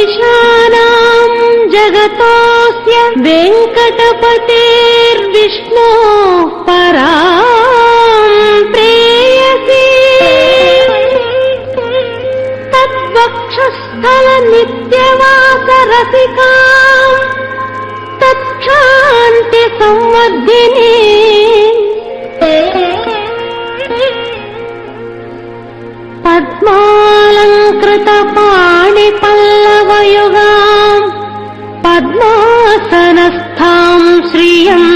ईशानां जगतोऽस्य वेङ्कटपतेर्विष्णोः परां प्रेयसी तद्वक्षस्थलनित्यवासरसिकां तत्क्षान्तिसंवर्धिनी पद्मालङ्कृतपाणिपल्लवयुगाम् पद्मासनस्थां श्रियम्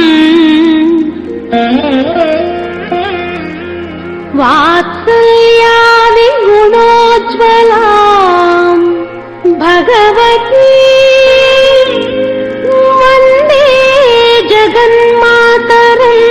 वात्सल्यादिगुणोज्ज्वलाम् भगवती वन्दे जगन्मातरम्।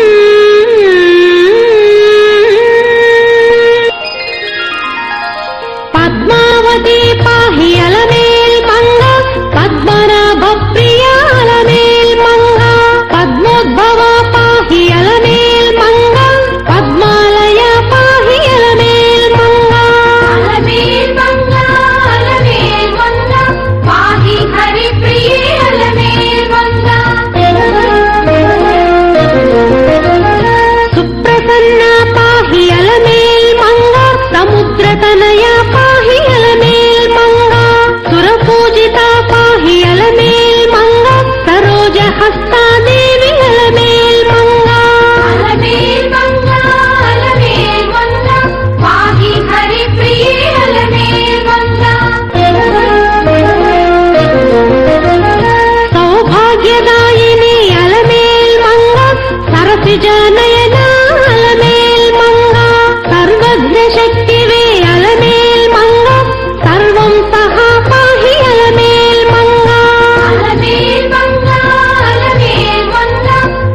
पद्मावती पाहि अलमेल् मंगा पद्मनाभ प्रिया अलमेल् मंगा पद्मोद्भवा पाहि अलमेल् मंगा पद्मालया पाहि अलमेल् मंगा अलमेल् मंगा पाहि हरिप्रिये अलमेल् मंगा सुप्रसन्ना पाहि अलमेल् मंगा समुद्रतनया पाहि अलमेल् मंगा सुरपूजिता पाहि अलमेल् मंगा सरोजहस्ता देवी अलमेल् मंगा पाहि हरिप्रिये अलमेल् मंगा सौभाग्यदायिनी अलमेल् मंगा सरसिजनयना अलमेल् मंगा सर्वज्ञशक्तिवे अलमेल् मंगा सर्वं सहा पाहि अलमेल् मंगा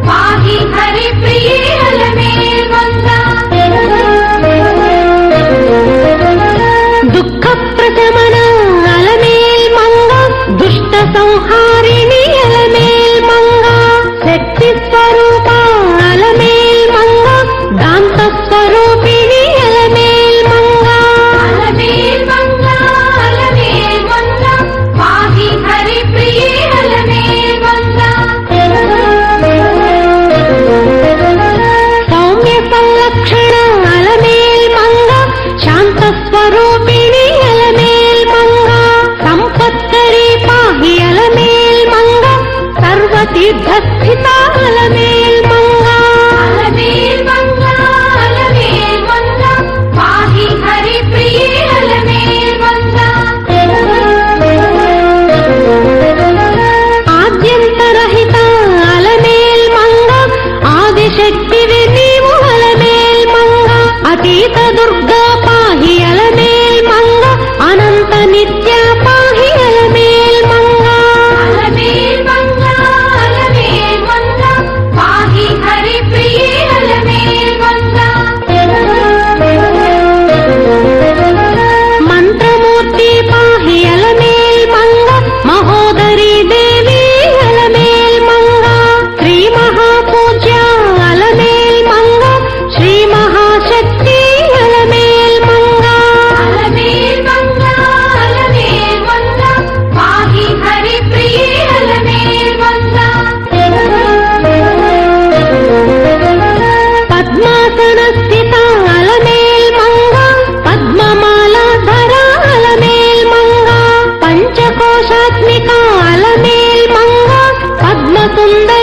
पाहि हरिप्रिये अलमेल् मंगा दुःखप्रशमना अलमेल् मंगा दुष्टसंहारिणी अलमेल् मंगा शक्तिस्वरूपा अलमेल् मंगा दान्तस्वरूपिणी अलमेल् मंगा पाहि हरिप्रिये अलमेल् मंगा सौम्य संलक्षण अलमेल् मंगा शान्तस्वरूपिणी अलमेल् मंगा संपत्करी पाहि अलमेल् मंगा सर्वतीर्थस्थिता अलमेल् मंगा पाहि हरिप्रिये अलमेल् मंगा आद्यन्तरहिता अलमेल् मंगा आदिशक्तिवे नीवु अलमेल् मंगा अतीत दुर्गा पाहि अलमेल् मंगा अनंत नित्या पाहि अलमेल् मंगा पाहि हरिप्रिये अलमेल् मंगा मंत्रमूर्ति पाहि अलमेल् मंगा महोदरी देवी अलमेल् मंगा श्री महापूज्या अलमेल् मंगा श्री महाशक्ति अलमेल् मंगा पाहि हरिप्रिये अलमेल् मंगा पद्मासनस्थिता अलमेल् मंगा पद्ममालाधरा अलमेल् मंगा पंचकोशात्मिका अलमेल् मंगा पद्मसुन्दरी